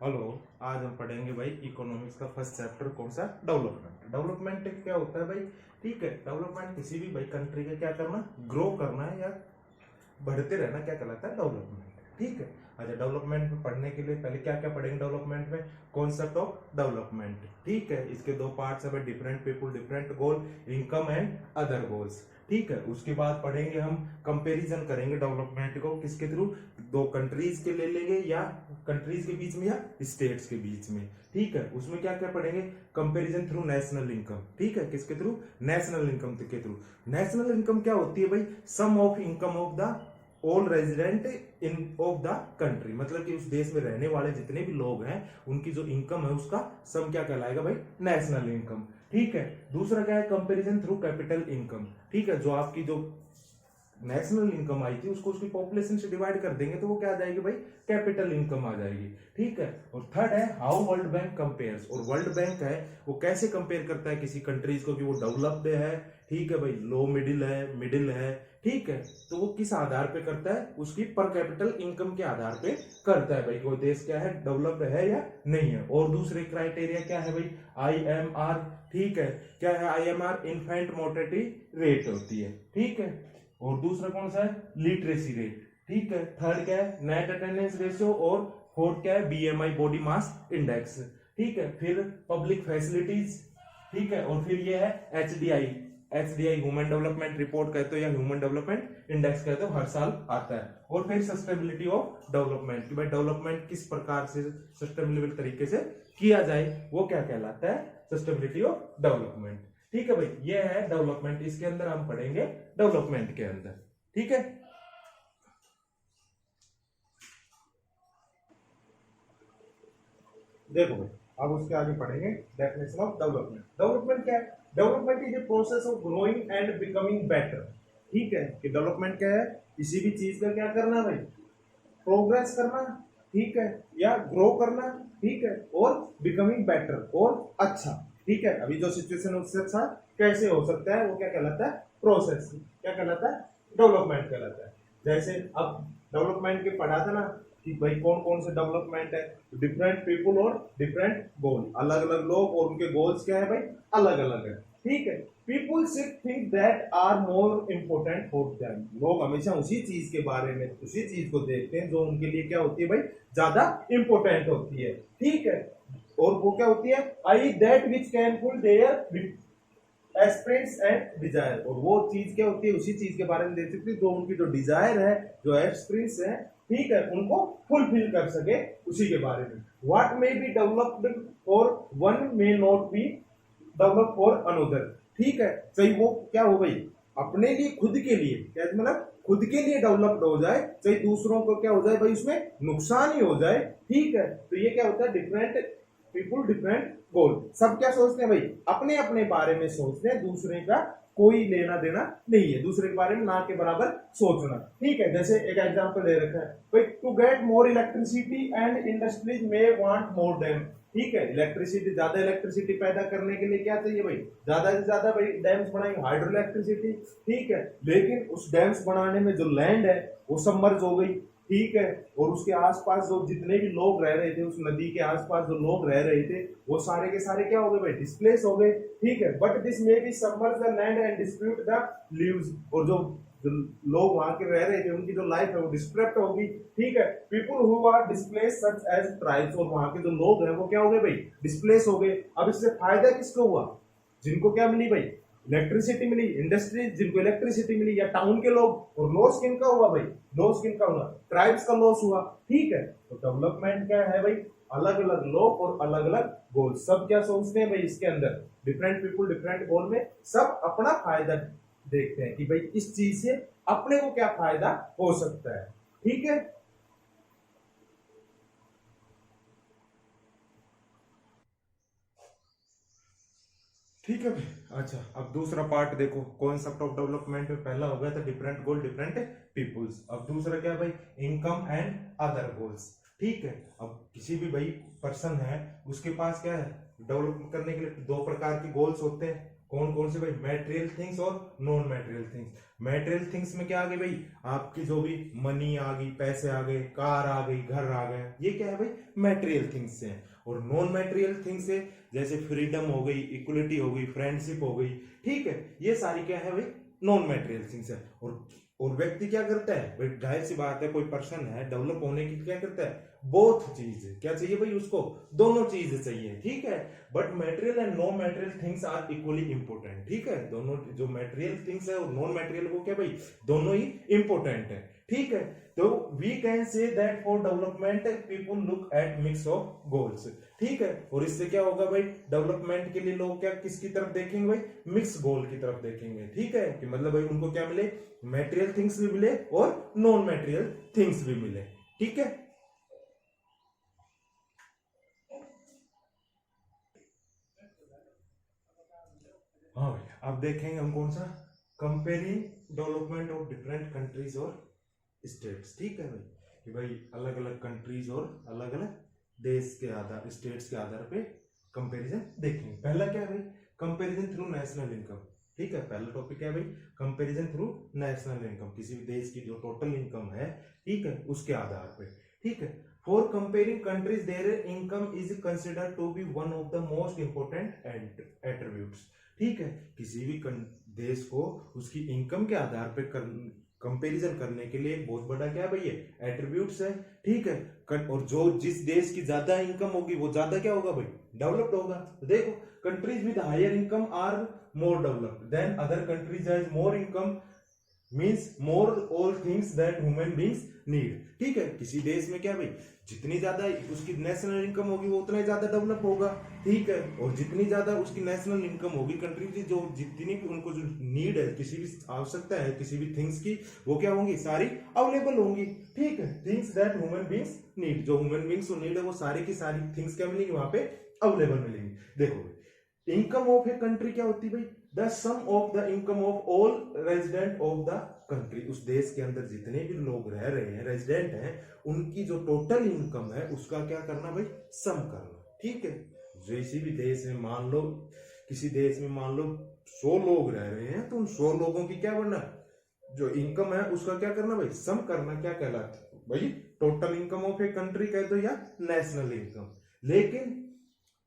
Hello. आज हम पढ़ेंगे भाई इकोनॉमिक्स का फर्स्ट चैप्टर कौन सा, डेवलपमेंट। डेवलपमेंट क्या होता है भाई? ठीक है, डेवलपमेंट किसी भी भाई कंट्री का क्या करना, ग्रो करना है या बढ़ते रहना, क्या कहलाता है, डेवलपमेंट। ठीक है। अच्छा, डेवलपमेंट में पढ़ने के लिए पहले क्या क्या पढ़ेंगे डेवलपमेंट में? Concept of development. ठीक है, इसके दो पार्ट्स है, different people different goal, income and other goals. ठीक है, उसके बाद पढ़ेंगे हम, कंपैरिजन करेंगे डेवलपमेंट को किसके थ्रू, दो कंट्रीज के ले लेंगे या कंट्रीज के बीच में या स्टेट्स के बीच में। ठीक है, उसमें क्या क्या पढ़ेंगे, कंपैरिजन थ्रू नेशनल इनकम। ठीक है, किसके थ्रू, नेशनल इनकम के थ्रू। नेशनल इनकम क्या होती है भाई? Sum of income of the all resident in of the country, मतलब कि उस देश में रहने वाले जितने भी लोग हैं उनकी जो इनकम है उसका सम क्या कहलाएगा भाई, नेशनल इनकम। ठीक है। दूसरा क्या है, कंपैरिजन थ्रू कैपिटल इनकम। ठीक है, जो आपकी जो नेशनल इनकम आई थी उसको उसकी पॉपुलेशन से डिवाइड कर देंगे तो वो क्या आ जाएगी भाई, कैपिटल इनकम आ जाएगी। ठीक है। और थर्ड है हाउ वर्ल्ड बैंक कंपेयर्स, और वर्ल्ड बैंक है वो कैसे कंपेयर करता है किसी कंट्रीज को कि वो डेवलप्ड है, ठीक है भाई, लो मिडिल है, मिडिल है। ठीक है, तो वो किस आधार पे करता है, उसकी पर कैपिटल इनकम के आधार पे करता है भाई, वो देश क्या है, डेवलप्ड है या नहीं है। और दूसरे क्राइटेरिया क्या है भाई, IMR। ठीक है, क्या है IMR, इन्फेंट मोर्टेलिटी रेट होती है। ठीक है। और दूसरा कौन सा है, लिटरेसी रेट। ठीक है। थर्ड क्या है, नेट अटेंडेंस रेशियो। और फोर्थ क्या है, BMI, बॉडी मास इंडेक्स। ठीक है। फिर पब्लिक फैसिलिटीज। ठीक है। और फिर ये है HDI ह्यूमन डेवलपमेंट रिपोर्ट कहते हो या ह्यूमन डेवलपमेंट इंडेक्स कहते हो, हर साल आता है। और फिर सस्टेनेबिलिटी ऑफ डेवलपमेंट, कि भाई डेवलपमेंट किस प्रकार से सस्टेनेबल तरीके से किया जाए, वो क्या कहलाता है, सस्टेनेबिलिटी ऑफ डेवलपमेंट। ठीक है भाई, ये है डेवलपमेंट, इसके अंदर हम पढ़ेंगे डेवलपमेंट के अंदर। ठीक है। देखो भाई, अब उसके आगे पढ़ेंगे डेफिनेशन ऑफ डेवलपमेंट। डेवलपमेंट क्या है? Development is a process of growing and becoming better. ठीक है, कि डेवलपमेंट क्या है, किसी भी चीज का क्या करना भाई, प्रोग्रेस करना। ठीक है, या ग्रो करना। ठीक है, और बिकमिंग बेटर, और अच्छा। ठीक है, अभी जो सिचुएशन है उससे अच्छा कैसे हो सकता है, वो क्या कहलाता है, प्रोसेस। क्या कहलाता है, डेवलपमेंट कहलाता है। जैसे अब डेवलपमेंट के पढ़ा था ना कि भाई कौन कौन से डेवलपमेंट है, डिफरेंट पीपुल और डिफरेंट गोल, अलग अलग लोग और उनके गोल्स क्या है भाई, अलग अलग है। ठीक है, पीपुल सिर्फ think that are more important for them, लोग हमेशा उसी चीज के बारे में, उसी चीज को देखते हैं जो उनके लिए क्या होती है भाई, ज्यादा इंपोर्टेंट होती है। ठीक है, और वो क्या होती है, I that which can full their aspirants and desire, और वो चीज क्या होती है, उसी चीज के बारे में देख सकते हैं जो उनकी जो डिजायर है, जो एस्पिरेंट्स है, ठीक है, उनको फुलफिल कर सके, उसी के बारे में। What may be developed for one may not be develop for another. ठीक है, सही, वो क्या हो भाई, अपने लिए, खुद के लिए, क्या मतलब खुद के लिए डेवलप्ड हो जाए, चाहे दूसरों को क्या हो जाए भाई, उसमें नुकसान ही हो जाए। ठीक है, तो ये क्या होता है, डिफरेंट पीपुल डिफरेंट गोल। सब क्या सोचते हैं भाई, अपने अपने बारे में सोचते हैं, दूसरे का कोई लेना देना नहीं है, दूसरे के बारे में ना के बराबर सोचना। ठीक है, जैसे एक एग्जांपल दे रखा है भाई, to get more electricity and industries may want more dam. ठीक है, इलेक्ट्रिसिटी, ज्यादा इलेक्ट्रिसिटी पैदा करने के लिए क्या चाहिए भाई, ज्यादा से ज्यादा भाई डैम्स बनाएंगे, हाइड्रो इलेक्ट्रिसिटी। ठीक है, लेकिन उस डैम्स बनाने में जो लैंड है वो सबमर्ज हो गई। ठीक है, और उसके आसपास जो जितने भी लोग रह रहे थे, उस नदी के आसपास जो लोग रह रहे थे, वो सारे के सारे क्या हो गए भाई, डिस्प्लेस हो गए। ठीक है, but this may be submerge the land and dispute the leaves, और जो लोग वहां के रह रहे थे उनकी जो लाइफ है वो डिस्टर्ब होगी। ठीक है, people who are displace such as tribes, और वहां के जो लोग हैं वो क्या हो गए भाई, डिस्प्लेस हो गए। अब इससे फायदा किसको हुआ, जिनको क्या मिली भाई, इलेक्ट्रिसिटी मिली, इंडस्ट्री जिनको इलेक्ट्रिसिटी मिली, या टाउन के लोग। और लॉस किनका हुआ भाई, लॉस किनका हुआ, ट्राइब्स का लॉस हुआ। ठीक है, तो डेवलपमेंट क्या है भाई, अलग अलग लोग और अलग अलग गोल, सब क्या सोचते हैं भाई, इसके अंदर डिफरेंट पीपुल डिफरेंट गोल में सब अपना फायदा देखते हैं कि भाई इस चीज से अपने को क्या फायदा हो सकता है। ठीक है, ठीक है भाई। अच्छा, अब दूसरा पार्ट देखो, कॉन्सेप्ट ऑफ डेवलपमेंट में पहला हो गया था डिफरेंट गोल डिफरेंट पीपुल्स। अब दूसरा क्या है भाई, इनकम एंड अदर गोल्स। ठीक है, अब किसी भी भाई पर्सन है उसके पास क्या है, डेवलप करने के लिए दो प्रकार के गोल्स होते हैं। कौन कौन से भाई, मेटेरियल थिंग्स और non material things. Material things में क्या आ गई भाई, आपकी जो भी मनी आ गई, पैसे आ गए, कार आ गई, घर आ गए, ये क्या है भाई, मेटेरियल थिंग्स से। और नॉन मेटेरियल थिंग्स से जैसे फ्रीडम हो गई, इक्वलिटी हो गई, फ्रेंडशिप हो गई, ठीक है, ये सारी क्या है भाई, नॉन मेटेरियल थिंग्स है। और व्यक्ति क्या करता है भाई, जाहिर सी बात है, कोई पर्सन है डेवलप होने की क्या करता है, बोथ चीज क्या चाहिए भाई उसको, दोनों चीजें चाहिए, ठीक है। But material and non material things are equally important, ठीक है। दोनों जो मेटेरियल थिंग्स है और नॉन मेटेरियल वो क्या भाई, दोनों ही इंपॉर्टेंट है, ठीक है। तो we can say that for development people look at mix of goals, ठीक है। और इससे क्या होगा भाई, डेवलपमेंट के लिए लोग क्या किसकी तरफ देखेंगे भाई, मिक्स गोल की तरफ देखेंगे, ठीक है। कि मतलब भाई उनको क्या मिले, मेटेरियल थिंग्स भी मिले और नॉन मेटेरियल थिंग्स भी मिले, ठीक है। हाँ भाई, अब देखेंगे हम कौन सा, comparing development of different countries और स्टेट्स, ठीक है भाई। कि भाई अलग अलग कंट्रीज और अलग अलग देश के आधार, स्टेट्स के आधार पे कंपैरिजन देखेंगे। पहला क्या है भाई, कंपैरिजन थ्रू नेशनल इनकम, ठीक है। पहला टॉपिक क्या है भाई, कंपैरिजन थ्रू नेशनल इनकम, किसी भी देश की जो टोटल इनकम है, ठीक है, उसके आधार पे, ठीक है। For comparing countries their income is considered to be one of the most important attributes, ठीक है। किसी भी देश को उसकी इनकम के आधार पे कंपैरिजन करने के लिए बहुत बड़ा क्या है भाई, ये एट्रीब्यूट्स है, ठीक है। और जो जिस देश की ज्यादा इनकम होगी वो ज्यादा क्या होगा भाई, डेवलप्ड होगा। तो देखो, countries with higher income are more developed than other countries has more income means more all things that human beings need, ठीक है। किसी देश में क्या भाई, जितनी ज्यादा उसकी नेशनल इनकम होगी वो उतना ही ज्यादा डेवलप होगा, ठीक है। और जितनी ज्यादा उसकी नेशनल इनकम होगी, कंट्री की जो जितनी भी उनको जो नीड है, किसी भी आवश्यकता है किसी भी थिंग्स की, वो क्या होंगी, सारी अवेलेबल होंगी, ठीक है। Things that human beings need, जो ह्यूमन बीइंग्स को नीड है वो सारी की सारी थिंग्स क्या मिलेंगी, वहां पे अवेलेबल मिलेंगी। देखो, इनकम ऑफ ए कंट्री क्या होती है भाई, the sum of the income of all resident of the country. उस देश के अंदर जितने भी लोग रह रहे हैं, रेजिडेंट हैं, उनकी जो टोटल इनकम है उसका क्या करना भाई, सम करना, ठीक है। किसी भी देश में मान लो, किसी देश में मान लो 100 लोग रह रहे हैं, तो उन 100 लोगों की क्या बनना, जो इनकम है उसका क्या करना भाई, सम करना, क्या कहलाता है भाई, total income of a country कह दो या नेशनल इनकम। लेकिन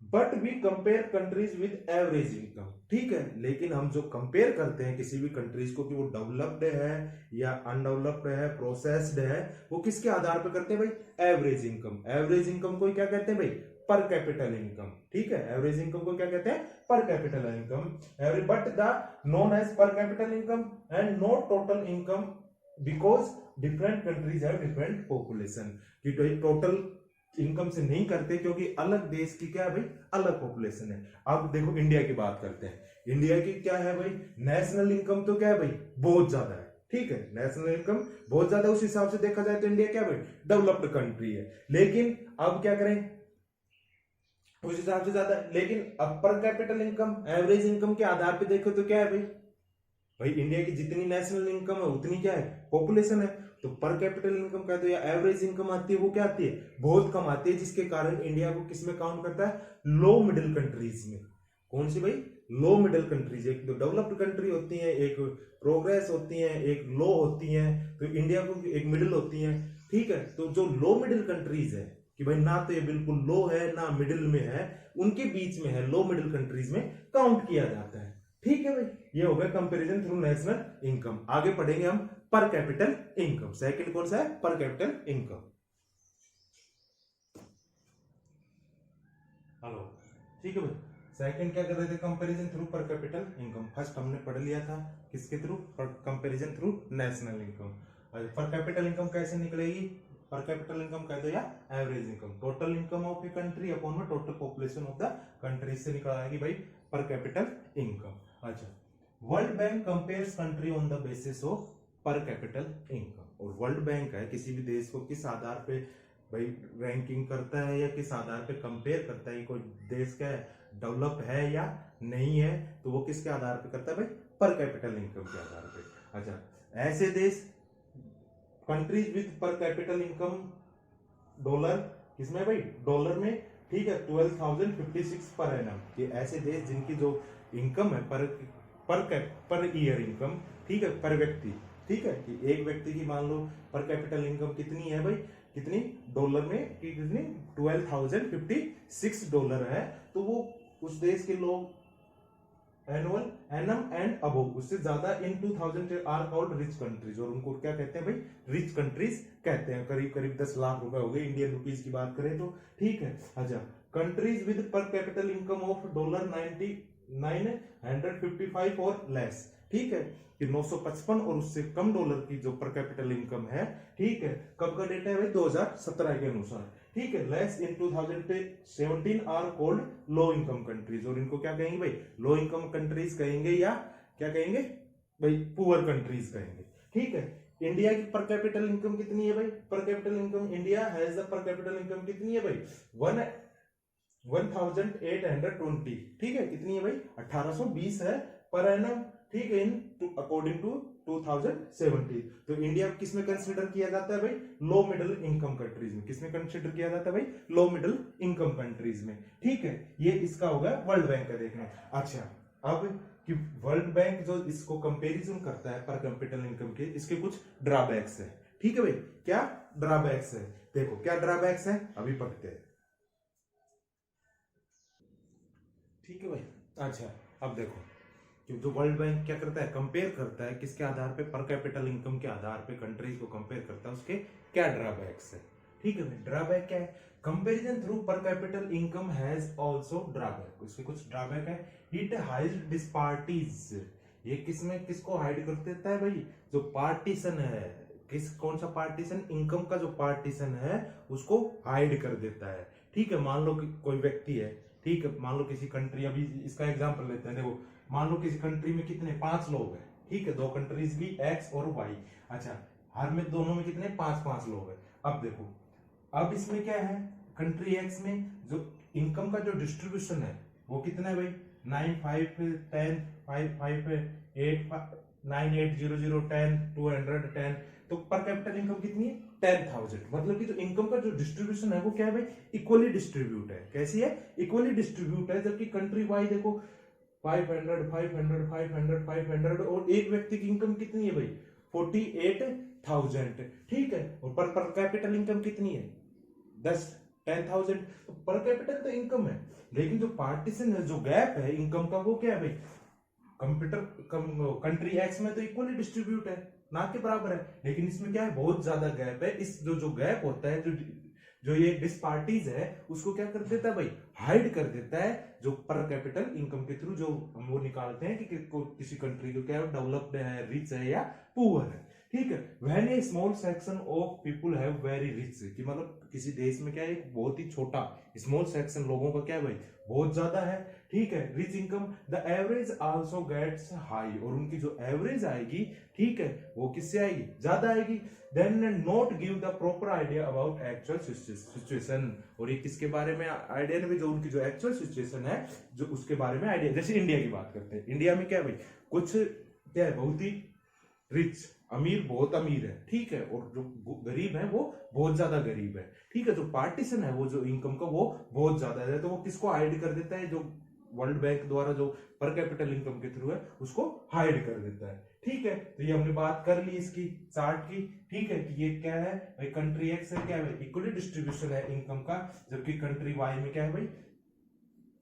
but we compare countries with average income, ठीक है। लेकिन हम जो कंपेयर करते हैं किसी भी कंट्रीज को कि वो डेवलप्ड है या अनडेवलप्ड है, प्रोसेस्ड है, वो किसके आधार पर करते हैं भाई, एवरेज इनकम। एवरेज इनकम को क्या कहते हैं भाई, पर कैपिटल इनकम, ठीक है। एवरेज इनकम को क्या कहते हैं, per capital income. But the known as per capital income and not total income, because different countries have different population. कि टोटल इनकम से नहीं करते क्योंकि अलग देश की क्या है भाई, अलग पॉपुलेशन है। अब देखो इंडिया की बात करते हैं। इंडिया की क्या है भाई, नेशनल इनकम तो क्या है भाई, बहुत ज्यादा है, ठीक है। नेशनल इनकम बहुत ज्यादा, उस हिसाब से देखा जाए तो इंडिया क्या भाई, डेवलप्ड कंट्री है। लेकिन अब क्या करें, उस हिसाब से ज्यादा है। लेकिन अब पर कैपिटल इनकम, एवरेज इनकम के आधार पर देखो तो क्या है भाई, भाई इंडिया की जितनी नेशनल इनकम है उतनी क्या है, पॉपुलेशन है। तो पर कैपिटल इनकम कहते हो या एवरेज इनकम आती है, वो क्या आती है, बहुत कम आती है, जिसके कारण इंडिया को किसमें काउंट करता है, लो मिडिल कंट्रीज में। कौन सी भाई, लो मिडिल कंट्रीज। एक तो डेवलप्ड कंट्री होती है, एक प्रोग्रेस होती है, एक लो होती है, तो इंडिया को एक मिडिल होती है, ठीक है। तो जो लो मिडिल कंट्रीज है, कि भाई ना तो ये बिल्कुल लो है ना मिडिल में है, उनके बीच में है, लो मिडिल कंट्रीज में काउंट किया जाता है, ठीक है भाई। ये हो गया कंपैरिजन थ्रू नेशनल इनकम। आगे पढ़ेंगे हम पर कैपिटल इनकम। सेकंड कौन सा है, पर कैपिटल इनकम। हेलो, ठीक है भाई। सेकंड क्या कर रहे थे, comparison through per capital income. First हमने पढ़ लिया था किसके through, comparison through national income. Per capital income कैसे निकलेगी, पर कैपिटल इनकम कह दो या average income, total income of a country upon में total population of the country से निकल आएगी भाई पर कैपिटल इनकम। अच्छा, world bank compares country on the basis of per capital income. और वर्ल्ड बैंक है किसी भी देश को किस आधार पे भाई रैंकिंग करता है या किस आधार पे कंपेयर करता है, कोई देश का डेवलप है या नहीं है, तो वो किसके आधार पे करता है भाई, पर कैपिटल इनकम के आधार पे। अच्छा, ऐसे देश कंट्रीज विद पर कैपिटल इनकम डॉलर, किसमें भाई, डॉलर में ठीक है, 12,056 पर एनम। ये ऐसे देश जिनकी जो इनकम है पर ईयर इनकम, ठीक है, पर व्यक्ति, ठीक है, कि एक व्यक्ति की मान लो पर कैपिटल इनकम कितनी है भाई, कितनी डॉलर में, कि कितनी, $12,056 है। तो वो उस देश के लोग एनुअल एनम एंड अबोव उससे ज्यादा इन 2000 आर कॉल्ड रिच कंट्रीज, और उनको क्या कहते हैं भाई, रिच कंट्रीज कहते हैं। करीब करीब 10 लाख रुपए हो गए इंडियन रुपीस की बात करें तो, ठीक है। अच्छा, कंट्रीज विद पर कैपिटल इनकम ऑफ $955 और लेस, ठीक है, कि 955 और उससे कम डॉलर की जो पर कैपिटल इनकम है, ठीक है, कब का डेटा है भाई, 2017 के अनुसार, ठीक है। Less in 2017 are called low income countries, और इनको क्या कहेंगे भाई, लो इनकम कंट्रीज कहेंगे, या क्या कहेंगे भाई, पुअर कंट्रीज कहेंगे, ठीक है। इंडिया की पर कैपिटल इनकम कितनी है भाई, per capital income, India has the पर कैपिटल इनकम कितनी है भाई, 1820, ठीक है, कितनी है भाई, 1820 है पर एनम, ठीक है, इन अकॉर्डिंग टू 2017। तो इंडिया किस में कंसिडर किया जाता है भाई, लो मिडिल इनकम कंट्रीज में। किस में कंसिडर किया जाता है भाई, लो मिडिल इनकम कंट्रीज में, ठीक है। ये इसका होगा वर्ल्ड बैंक का देखना। अच्छा, अब कि वर्ल्ड बैंक जो इसको कंपैरिजन करता है पर कैपिटल इनकम के, इसके कुछ ड्रॉबैक्स है, ठीक है भाई। क्या ड्रॉबैक्स है, देखो क्या ड्रॉबैक्स है, अभी पढ़ते हैं, ठीक है भाई। अच्छा, अब देखो कि जो वर्ल्ड बैंक क्या करता है, कंपेयर करता है, किसके आधार पे, पर कैपिटल इनकम के आधार पे कंट्रीज को कंपेयर करता है, उसके क्या ड्रॉबैक्स है, ठीक है भाई। ड्रॉबैक क्या है, comparison through per capital income has also drawback, उसके कुछ ड्रॉबैक है। इट हाइड डिस्पार्टीज, ये किसमें किसको हाइड कर देता है भाई, जो पार्टीशन है, कौन सा पार्टीशन, इनकम का जो पार्टीशन है उसको हाइड कर देता है, ठीक है। मान लो कि कोई व्यक्ति है, ठीक है, मान लो किसी कंट्री, अभी इसका एग्जांपल लेते हैं, देखो मान लो किसी कंट्री में कितने 5 लोग हैं, ठीक है, दो कंट्रीज भी एक्स और वाई। अच्छा, हर में दोनों में कितने 5-5 लोग हैं। अब देखो, अब इसमें क्या है, कंट्री एक्स में जो इनकम का जो डिस्ट्रीब्यूशन है वो कितना है भाई, 9 5 10 5 5 8 9 8 0 0 10 210। तो पर कैपिटल इनकम कितनी है, 10,000। मतलब कि जो इनकम का जो डिस्ट्रीब्यूशन है वो क्या है भाई, इक्वली डिस्ट्रीब्यूट है। कैसी है, इक्वली डिस्ट्रीब्यूट है। जबकि कंट्री वाई देखो 500 500 500 500, और एक व्यक्ति की इनकम कितनी है भाई, 48,000, ठीक है। और पर कैपिटल इनकम कितनी है, 10,000। तो पर कैपिटल तो इनकम है, लेकिन जो पार्टीशन है, जो गैप है इनकम का, वो क्या है भाई, कंट्री एक्स में तो इक्वली डिस्ट्रीब्यूट है, ना के बराबर है, लेकिन इसमें क्या है, बहुत ज्यादा गैप है। इस जो गैप होता है, जो ये डिस्पार्टीज है, उसको क्या कर देता है भाई, हाइड कर देता है। जो पर कैपिटल इनकम के थ्रू जो हम वो निकालते हैं कि किसी कंट्री को क्या डेवलप्ड है, रिच है या पुअर है, ठीक है। When A small section of people have very rich, कि मतलब किसी देश में क्या है, एक बहुत ही छोटा स्मॉल सेक्शन लोगों का क्या है भाई, बहुत ज्यादा है, ठीक है, rich income, the average also gets high, और उनकी जो एवरेज आएगी, ठीक है, वो किससे आएगी, ज्यादा आएगी। Then not give the proper idea about actual situation, और ये किसके बारे में आइडिया नहीं, जो उनकी जो एक्चुअल सिचुएशन है, जो उसके बारे में आइडिया। जैसे इंडिया की बात करते हैं, इंडिया में क्या है भाई, कुछ क्या है, बहुत ही रिच, अमीर, बहुत अमीर है, ठीक है, और जो गरीब है वो बहुत ज्यादा गरीब है, ठीक है। जो पार्टीशन है वो जो इनकम का, वो बहुत ज्यादा है। तो वो किसको हाइड कर देता है, जो वर्ल्ड बैंक द्वारा जो पर कैपिटल इनकम के थ्रू है उसको हाइड कर देता है, ठीक है। तो ये हमने बात कर ली इसकी चार्ट की, ठीक है, कि ये क्या है भाई, कंट्री एक्स है क्या है, इक्वली डिस्ट्रीब्यूशन है इनकम का, जबकि कंट्री वाई में क्या है भाई,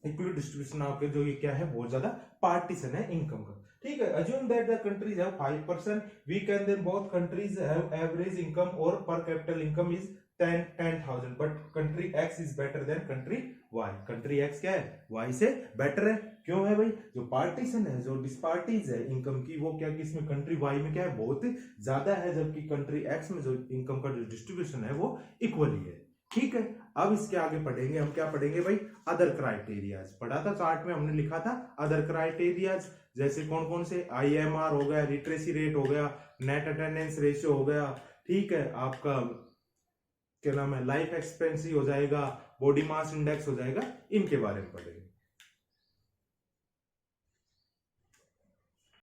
इक्वली डिस्ट्रीब्यूशन आपके जो ये क्या है, बहुत ज्यादा पार्टीशन है इनकम का, ठीक है। assume that the countries have 5%, we can then both countries have average income or per capital income is 10,000, but country X is better than country Y। country X क्या है, Y से better है। क्यों है भाई, जो पार्टीशन है, जो डिस्पार्टीज है इनकम की, वो क्या किसमें, कंट्री वाई में क्या है, बहुत ज्यादा है, जबकि कंट्री एक्स में जो इनकम का जो डिस्ट्रीब्यूशन है वो इक्वली है, ठीक है। अब इसके आगे पढ़ेंगे हम, क्या पढ़ेंगे भाई, अदर क्राइटेरियाज। पढ़ा था चार्ट में, हमने लिखा था अदर क्राइटेरियाज, जैसे कौन कौन से, IMR हो गया, लिटरेसी रेट हो गया, नेट अटेंडेंस रेशियो हो गया, ठीक है, आपका क्या नाम है, लाइफ एक्सपेंसी हो जाएगा, बॉडी मास इंडेक्स हो जाएगा, इनके बारे में पढ़ेंगे।